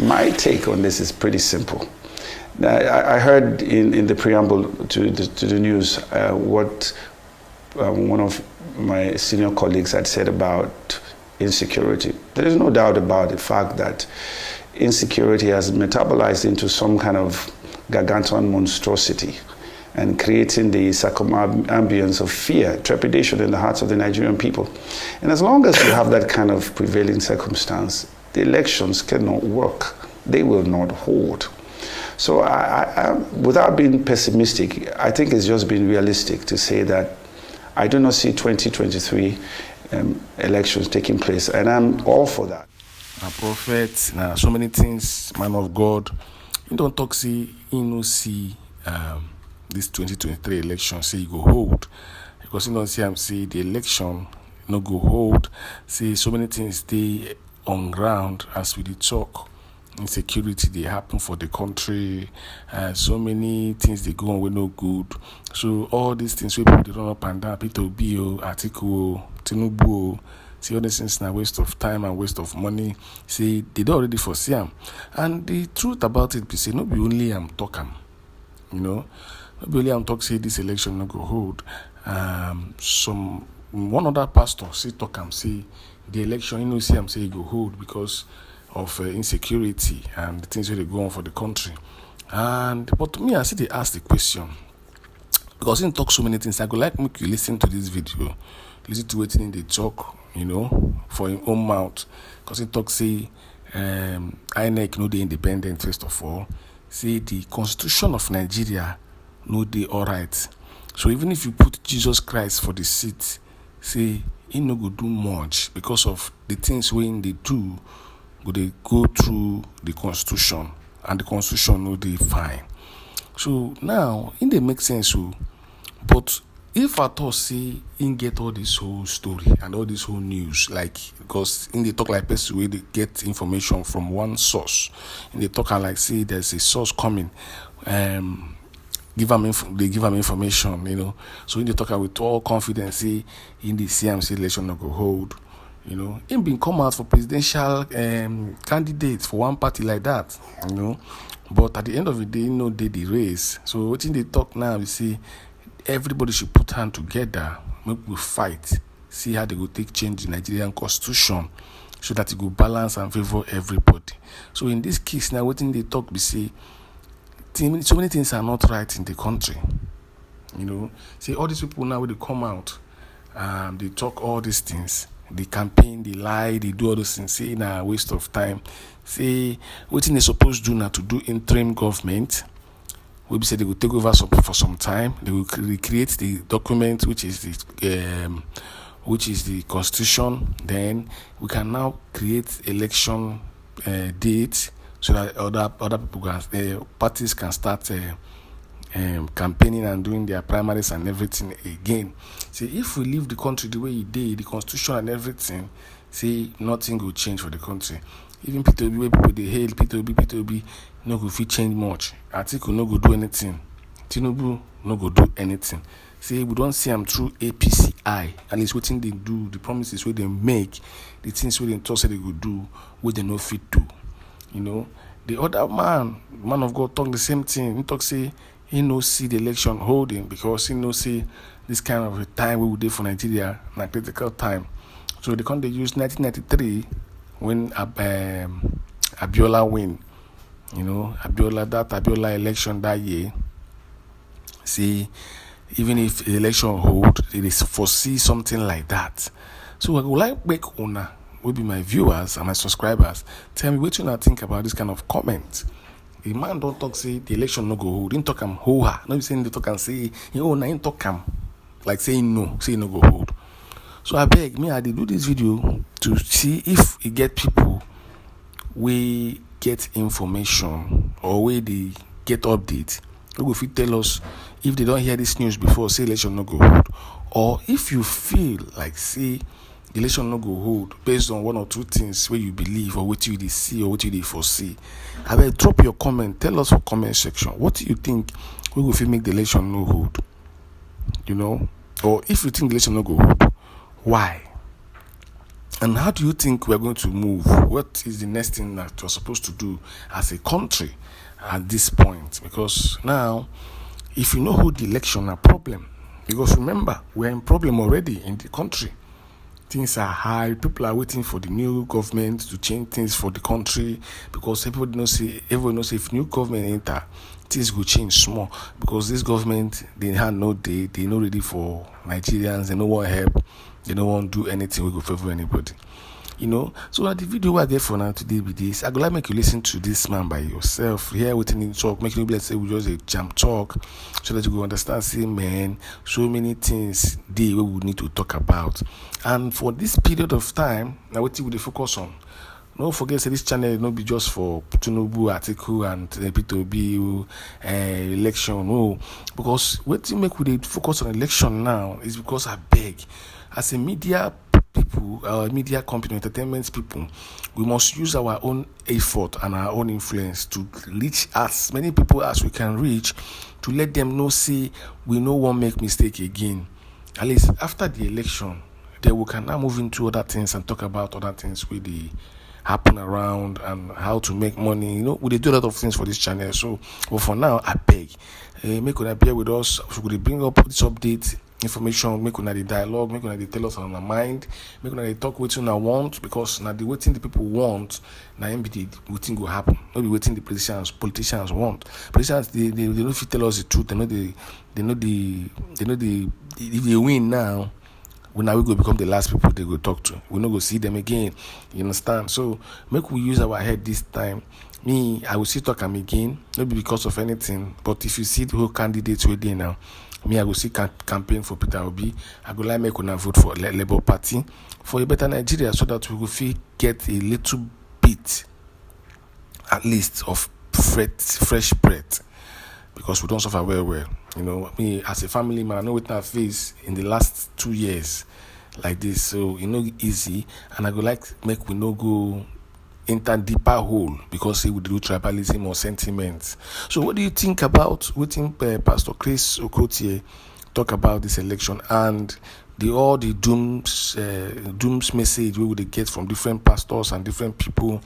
My take on this is pretty simple. I heard in the preamble to the news what one of my senior colleagues had said about insecurity. There is no doubt about the fact that insecurity has metabolized into some kind of gargantuan monstrosity and creating the circumambience of fear, trepidation in the hearts of the Nigerian people. And as long as you have that kind of prevailing circumstance, the elections cannot work. They will not hold. So I, without being pessimistic, I think it's just being realistic to say that I do not see 2023 elections taking place, and I'm all for that. A prophet, now so many things, man of God. You don't talk, say, you know, see this 2023 election, say, you go hold. Because you don't see him say the election, no go hold. Say, so many things stay on ground as we did talk. Insecurity they happen for the country, so many things they go on with no good. So all these things we people they run up and down, Peter Obi, Atiku, Tinubu, see all these things now waste of time and waste of money. See they don't already foresee them. And the truth about it be say no be only I'm talking, you know, no be only I'm talk say this election no go hold. One other pastor say talk am say the election you know see am say go hold because of insecurity and the things that they go on for the country. But to me, I see they ask the question because he talk so many things. I go like make you listen to this video, listen to what they talk, you know, for his own mouth. Because he talk say, INEC no dey independent first of all. Say the Constitution of Nigeria no dey alright. So even if you put Jesus Christ for the seat, say he no go do much because of the things when they do. They go through the Constitution, and the Constitution no dey fine. So now, it dey make sense. But if at all say in get all this whole story and all this whole news, like because in they talk like person where they get information from one source, and they talk like say there's a source coming, they give them information, you know. So in they talk with all confidence, say in the CMC election no go hold. You know, him been come out for presidential candidates for one party like that, you know. But at the end of the day, no did the race. So what in they talk now, we see everybody should put hand together, make we fight, see how they go take change the Nigerian constitution so that it go balance and favor everybody. So in this case now, what in they talk, we see so many things are not right in the country. You know, see all these people now when they come out, they talk all these things. They campaign, they lie, they do all those things. Say, a waste of time. Say, what they supposed to do now to do interim government. We say they will take over for some time. They will recreate the document, which is the constitution. Then we can now create election dates so that other people can, parties can start campaigning and doing their primaries and everything again. See, if we leave the country the way it did, the constitution and everything, see, nothing will change for the country. Even Peter Obi, where people they hail Peter Obi, no go fit change much. Atiku no go do anything. Tinubu no go do anything. See, we don't see them through APCI. At least what thing they do, the promises where they make, the things where they talk say they go do, where they no fit do. You know, the other man of God talk the same thing. He talk say he no see the election holding because he no see this kind of a time we would do for Nigeria, a critical time. So they can't use 1993 when Abiola win. You know, Abiola election that year. See, even if the election hold, it is foresee something like that. So I would like make owner will be my viewers and my subscribers. Tell me what you think about this kind of comment. The man don't talk say the election no go hold. Didn't talk am ho-ha. No be saying they talk and say, na him talk am. Like saying no, say no go hold. So I beg me, I did do this video to see if it get people we get information or where they get updates. Who go fit tell us if they don't hear this news before, say election no go hold. Or if you feel like say the election no go hold based on one or two things where you believe or what you dey see or what you dey foresee. I will drop your comment. Tell us for comment section. What do you think we go fit make the election no hold? You know, or if you think the election no go hold, why? And how do you think we're going to move? What is the next thing that we're supposed to do as a country at this point? Because now, if you know who the election are problem, because remember, we're in problem already in the country. Things are high. People are waiting for the new government to change things for the country, because everyone knows if new government enter, things will change small. Because this government, they have no day, they not ready for Nigerians, they no want help, they don't want to do anything we go favor anybody. So the video I get for now today with this, I would like make you listen to this man by yourself, hear what he talk, make you let's say we just a jam talk, so that you go understand, say man, so many things we would need to talk about. And for this period of time, now what we focus on. Don't forget, say this channel not be just for Tinubu article and P2B election. No, because what you make we focus on election now is because I beg, as a media people, media company, entertainment people, we must use our own effort and our own influence to reach as many people as we can reach, to let them know, see, we no one make mistake again. At least after the election, then we can now move into other things and talk about other things with the happen around and how to make money. We do a lot of things for this channel. So, but for now, I beg, make una bear with us. We bring up this update information, make una the dialogue, make una the tell us on our mind, make una the talk what una want, because now the waiting the people want, now MBD waiting will happen. Not be waiting the politicians want. Politicians they don't fit tell us the truth. They know the if they win now, we go become the last people they go talk to. We not go see them again. You understand? So make we use our head this time. Me, I will still talk am again, not because of anything, but if you see the whole candidates we're there now, me, I will see campaign for Peter Obi. I go like make una vote for Labour Party for a better Nigeria, so that we will get a little bit, at least, of fresh bread, because we don't suffer well. Me as a family man, I know what I face in the last 2 years like this, so easy, and I go like make we no go enter deeper hole because he would do tribalism or sentiments. So what do you think about what Pastor Chris Okotie talk about this election and all the dooms message we would get from different pastors and different people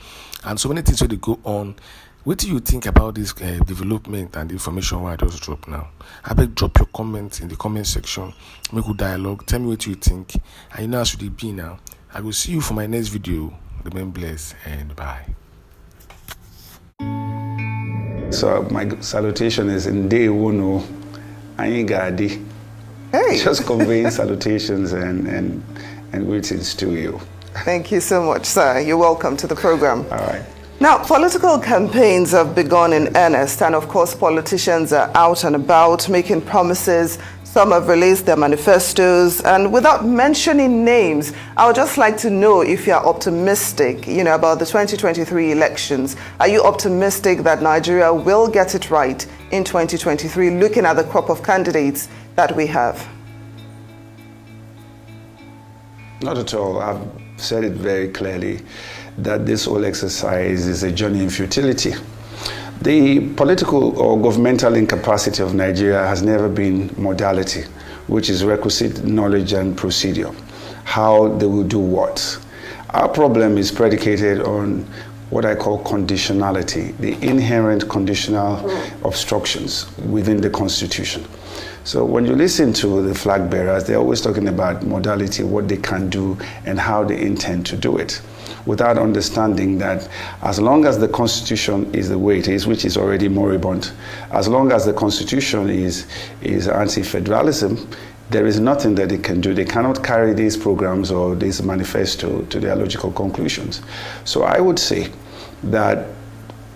and so many things where they go on? What do you think about this development and information I just drop now? I beg drop your comments in the comment section. Make a dialogue. Tell me what you think. And how should it be now? I will see you for my next video. Remain blessed and bye. So my salutation is in day one. Sagiddy. Hey. Just conveying salutations and greetings to you. Thank you so much, sir. You're welcome to the program. All right. Now, political campaigns have begun in earnest, and of course, politicians are out and about making promises. Some have released their manifestos, and without mentioning names, I would just like to know if you're optimistic, about the 2023 elections. Are you optimistic that Nigeria will get it right in 2023, looking at the crop of candidates that we have? Not at all. I've said it very clearly that this whole exercise is a journey in futility. The political or governmental incapacity of Nigeria has never been modality, which is requisite knowledge and procedure, how they will do what. Our problem is predicated on what I call conditionality, the inherent conditional obstructions within the Constitution. So when you listen to the flag bearers, they're always talking about modality, what they can do and how they intend to do it, without understanding that as long as the Constitution is the way it is, which is already moribund, as long as the Constitution is anti-federalism, there is nothing that they can do. They cannot carry these programs or this manifesto to their logical conclusions. So I would say that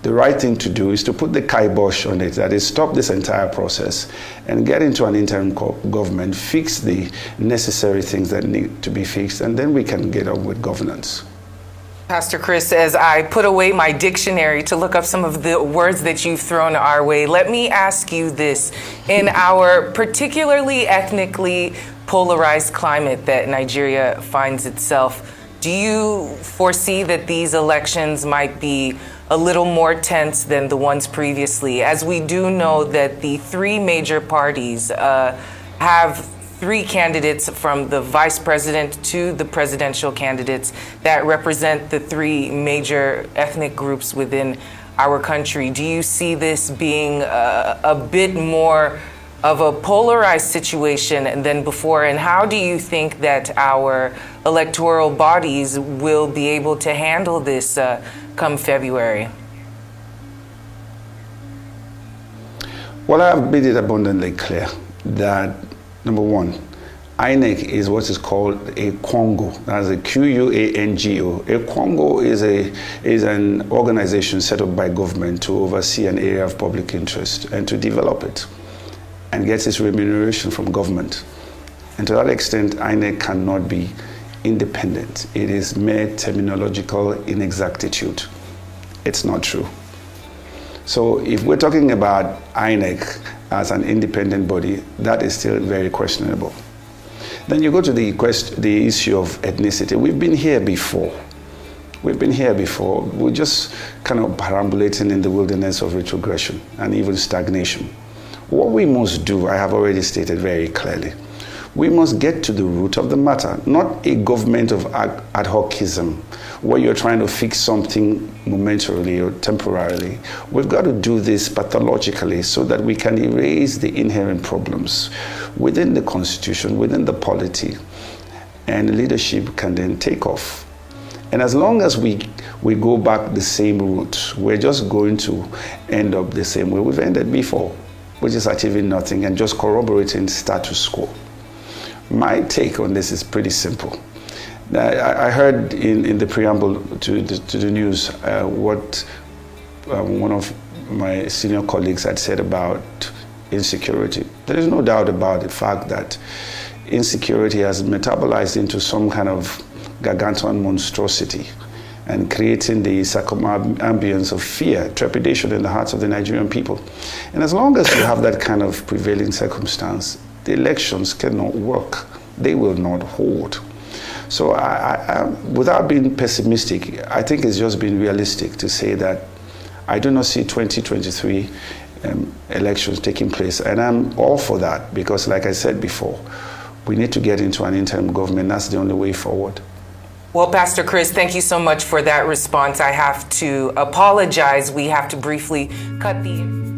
the right thing to do is to put the kibosh on it, that is, stop this entire process and get into an interim government, fix the necessary things that need to be fixed, and then we can get on with governance. Pastor Chris, as I put away my dictionary to look up some of the words that you've thrown our way, let me ask you this. In our particularly ethnically polarized climate that Nigeria finds itself, do you foresee that these elections might be a little more tense than the ones previously, as we do know that the three major parties have three candidates from the vice president to the presidential candidates that represent the three major ethnic groups within our country. Do you see this being a bit more of a polarized situation than before? And how do you think that our electoral bodies will be able to handle this come February? Well, I've made it abundantly clear that, number one, INEC is what is called a Quango. That's a Quango. A Quango is an organization set up by government to oversee an area of public interest and to develop it and gets its remuneration from government. And to that extent, INEC cannot be independent. It is mere terminological inexactitude. It's not true. So if we're talking about INEC as an independent body, that is still very questionable. Then you go to the issue of ethnicity. We've been here before. We're just kind of perambulating in the wilderness of retrogression and even stagnation. What we must do, I have already stated very clearly, we must get to the root of the matter, not a government of ad hocism where you're trying to fix something momentarily or temporarily. We've got to do this pathologically so that we can erase the inherent problems within the constitution, within the polity, and leadership can then take off. And as long as we go back the same route, we're just going to end up the same way we've ended before, which is achieving nothing and just corroborating status quo. My take on this is pretty simple. I heard in the preamble to the news what one of my senior colleagues had said about insecurity. There is no doubt about the fact that insecurity has metabolized into some kind of gargantuan monstrosity and creating the circumambience of fear, trepidation in the hearts of the Nigerian people. And as long as you have that kind of prevailing circumstance, the elections cannot work. They will not hold. So without being pessimistic, I think it's just being realistic to say that I do not see 2023 elections taking place. And I'm all for that because, like I said before, we need to get into an interim government. That's the only way forward. Well, Pastor Chris, thank you so much for that response. I have to apologize. We have to briefly cut the...